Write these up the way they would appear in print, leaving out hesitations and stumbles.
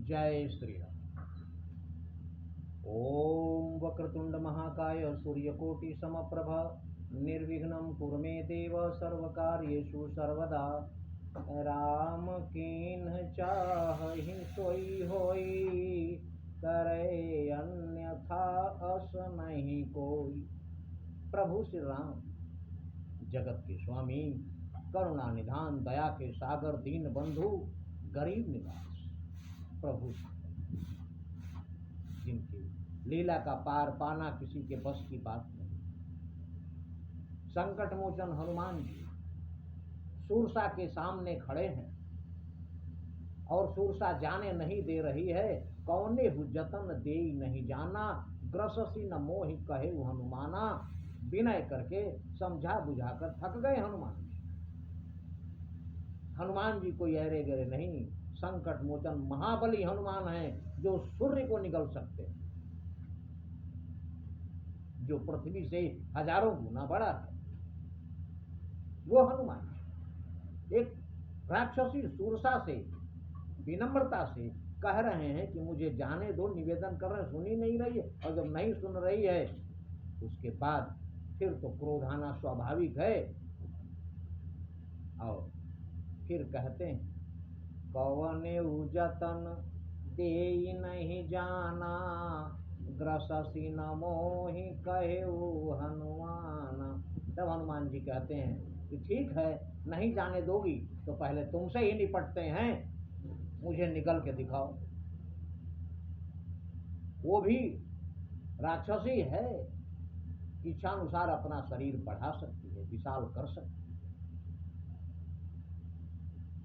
जय श्री राम। ओम वक्रतुंड महाकाय सूर्यकोटि समप्रभ निर्विघ्नं कुरु मे देव सर्वकार्येषु सर्वदा। राम कीन्ह चाहि सोई होई, करे अन्यथा अस नहीं कोई। प्रभु श्री राम जगत के स्वामी, करुणा निधान, दया के सागर, दीन बंधु, गरीब निवास प्रभु, जिनकी लीला का पार पाना किसी के बस की बात नहीं। संकट मोचन हनुमान जी सूरसा के सामने खड़े हैं और सूरसा जाने नहीं दे रही है। कौने हु जतन देई नहीं जाना, ग्रससी न मोहि कहे हनुमाना। विनय करके समझा बुझाकर थक गए हनुमान जी। हनुमान जी कोई ऐरे गरे नहीं, संकट मोचन महाबली हनुमान है, जो सूर्य को निगल सकते हैं, जो पृथ्वी से हजारों गुना बड़ा है वो हनुमान। एक राक्षसी सूरसा से विनम्रता से कह रहे हैं कि मुझे जाने दो, निवेदन कर रहे हैं, सुनी नहीं रही है। और जब नहीं सुन रही है उसके बाद फिर तो क्रोध आना स्वाभाविक है। और फिर कहते हैं, कवने जतन देई नहीं जाना, ग्रससी न मोहि कहे हनुमाना। तब हनुमान जी कहते हैं कि ठीक है, नहीं जाने दोगी तो पहले तुमसे ही निपटते हैं, मुझे निकल के दिखाओ। वो भी राक्षसी है, इच्छानुसार अपना शरीर बढ़ा सकती है, विशाल कर सकती है।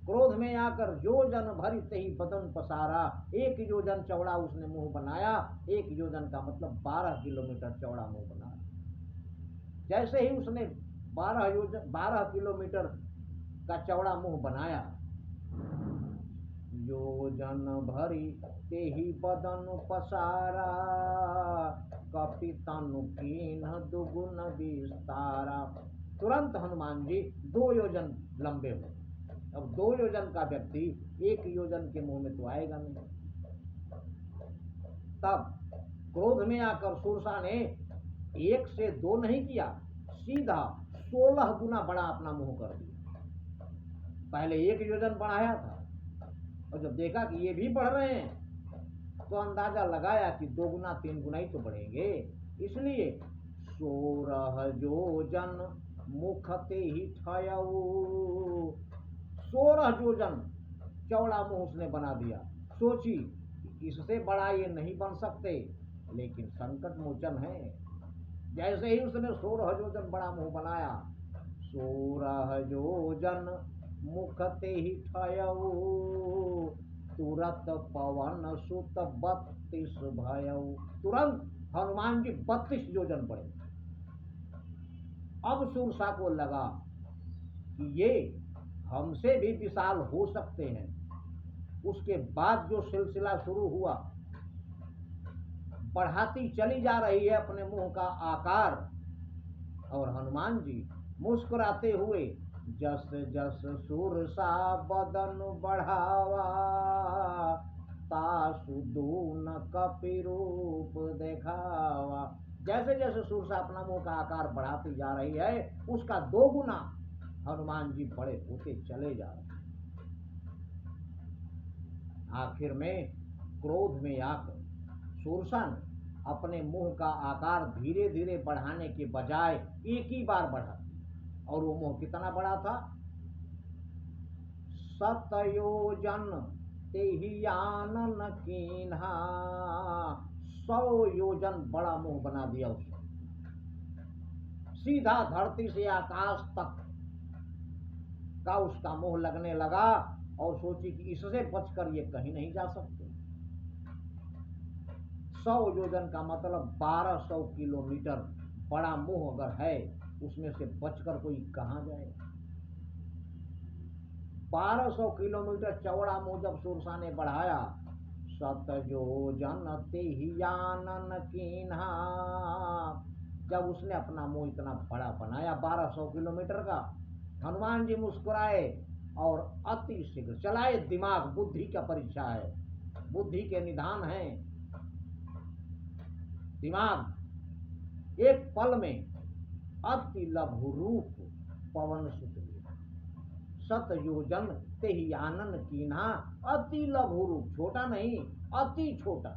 क्रोध में आकर योजन भरी तही बदन पसारा। 1 योजन चौड़ा उसने मुंह बनाया। 1 योजन का मतलब 12 किलोमीटर चौड़ा मुंह बनाया। जैसे ही उसने 12 किलोमीटर का चौड़ा मुंह बनाया, योजन भरी तेहि बदन पसारा, कपि तनु कीन्ह दुगुन विस्तारा। तुरंत हनुमान जी 2 योजन लंबे हुए। अब 2 योजन का व्यक्ति 1 योजन के मुंह में तो आएगा नहीं। तब क्रोध में आकर सूरसा ने 1 से 2 नहीं किया, सीधा 16 गुना बड़ा अपना मुंह कर दिया। पहले 1 योजन बढ़ाया था और जब देखा कि ये भी बढ़ रहे हैं तो अंदाजा लगाया कि 2 गुना 3 गुना ही तो बढ़ेंगे। इसलिए 16 योजन मुखते ही ठयऊ। 16 योजन चौड़ा मुंह उसने बना दिया। सोची इससे बड़ा ये नहीं बन सकते, लेकिन संकट मोचन है। जैसे ही उसने 16 योजन बड़ा मुंह बनाया, 16 योजन मुखते ही ठयऊ, तुरत पवन सुत 32 भयऊ। तुरंत हनुमान जी 32 योजन बढ़े। अब सूरसा को लगा कि ये हमसे भी विशाल हो सकते हैं। उसके बाद जो सिलसिला शुरू हुआ, बढ़ाती चली जा रही है अपने मुंह का आकार, और हनुमान जी मुस्कुराते हुए जस जस सूरसा बदन बढ़ावा, तासु दून कपि रूप दिखावा। जैसे जैसे सूरसा अपना मुंह का आकार बढ़ाती जा रही है, उसका 2 गुना हनुमान जी बड़े होते चले जा रहे। आखिर में क्रोध में आकर सूरसा ने अपने मुंह का आकार धीरे धीरे बढ़ाने के बजाय एक ही बार बढ़ा। और वो मुंह कितना बड़ा था? 7 योजन तेहि आनन कीन्हा। 100 योजन बड़ा मुंह बना दिया उसने। सीधा धरती से आकाश तक का उसका मुंह लगने लगा। और सोची कि इससे बचकर ये कहीं नहीं जा सकते। 100 योजन का मतलब 1200 किलोमीटर बड़ा मुंह अगर है, उसमें से बचकर कोई कहां जाए। 1200 किलोमीटर चौड़ा मुंह जब सूरसा ने बढ़ाया, 7 योजन तेहि आनन कीन्हा। जब उसने अपना मुंह इतना बड़ा बनाया 1200 किलोमीटर का, हनुमान जी मुस्कुराए और अति शीघ्र चलाए। दिमाग बुद्धि का परीक्षा है। बुद्धि के निधान हैं। दिमाग एक पल में अति लघु रूप पवन सुत लीना, सत योजन ते ही आनन कीन्हा। अति लघु रूप, छोटा नहीं, अति छोटा,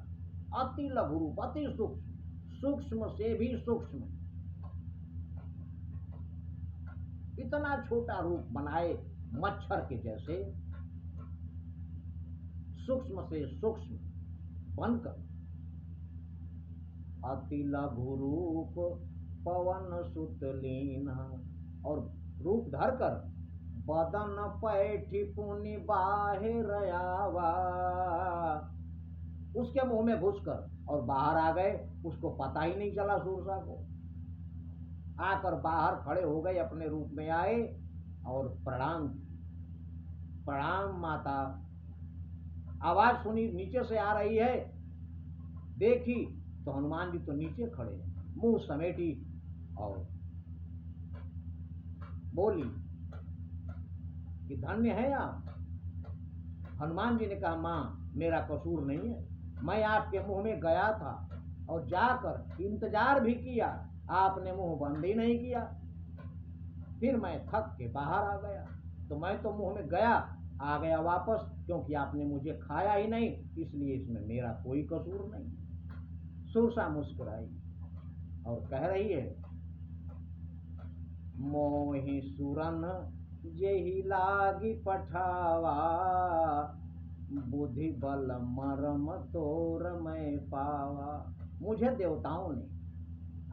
अति लघु रूप, अति सूक्ष्म, सूक्ष्म से भी सूक्ष्म, इतना छोटा रूप बनाए मच्छर के जैसे, सूक्ष्म से सूक्ष्म बनकर अति लघु रूप पवन सुत लीना, और रूप धरकर बदन पैठी पुनि बाहिर आवा, उसके मुंह में घुसकर और बाहर आ गए। उसको पता ही नहीं चला सूरसा को। आकर बाहर खड़े हो गए, अपने रूप में आए और प्रणाम, प्रणाम माता। आवाज सुनी नीचे से आ रही है, देखी तो हनुमान जी तो नीचे खड़े हैं, मुंह समेटी और बोली कि धन्य है आप। हनुमान जी ने कहा, मां मेरा कसूर नहीं है, मैं आपके मुंह में गया था और जाकर इंतजार भी किया, आपने मुंह बंद ही नहीं किया। फिर मैं थक के बाहर आ गया, तो मैं तो मुंह में गया, आ गया वापस, क्योंकि आपने मुझे खाया ही नहीं, इसलिए इसमें मेरा कोई कसूर नहीं। सुरसा मुस्कुराई और कह रही है, मोहि सुरन जेहि लागी पठावा, बुद्धि बल मरम तोर मैं पावा। मुझे देवताओं ने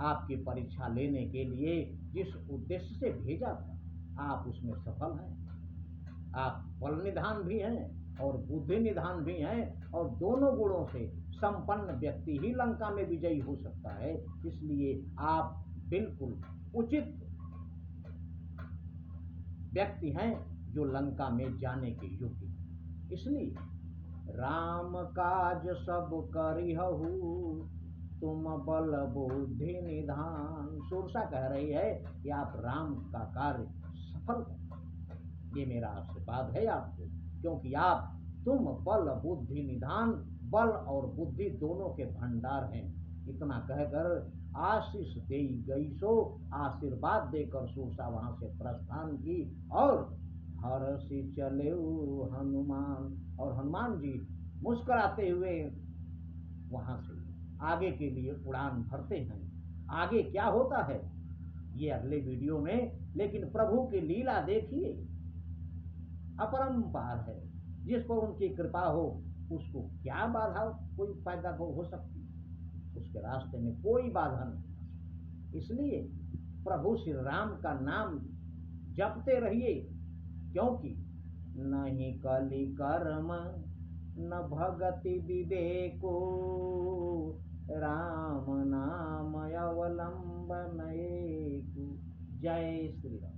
आपकी परीक्षा लेने के लिए जिस उद्देश्य से भेजा था, आप उसमें सफल हैं। आप बल निधान भी हैं और बुद्धि निधान भी हैं, और दोनों गुणों से संपन्न व्यक्ति ही लंका में विजयी हो सकता है। इसलिए आप बिल्कुल उचित व्यक्ति हैं जो लंका में जाने के योग्य। इसलिए राम काज सब करिहु, तुम बल बुद्धि निधान। सुरसा कह रही है कि आप राम का कार्य सफल करें, ये मेरा आशीर्वाद है आपको, क्योंकि तुम बल बुद्धि निधान, बल और बुद्धि दोनों के भंडार हैं। इतना कहकर आशीष दे गई सो आशीर्वाद देकर सुरसा वहां से प्रस्थान की, और हर्षि चले हनुमान। और हनुमान जी मुस्कुराते हुए वहां से आगे के लिए उड़ान भरते हैं। आगे क्या होता है ये अगले वीडियो में, लेकिन प्रभु की लीला देखिए, अपरंपार है। जिस पर उनकी कृपा हो उसको क्या बाधा कोई पैदा हो सकती, उसके रास्ते में कोई बाधा नहीं। इसलिए प्रभु श्री राम का नाम जपते रहिए, क्योंकि नहीं कलि कर्म न भगति विवेको, राम नाम अवलंबन एक। जय श्री राम।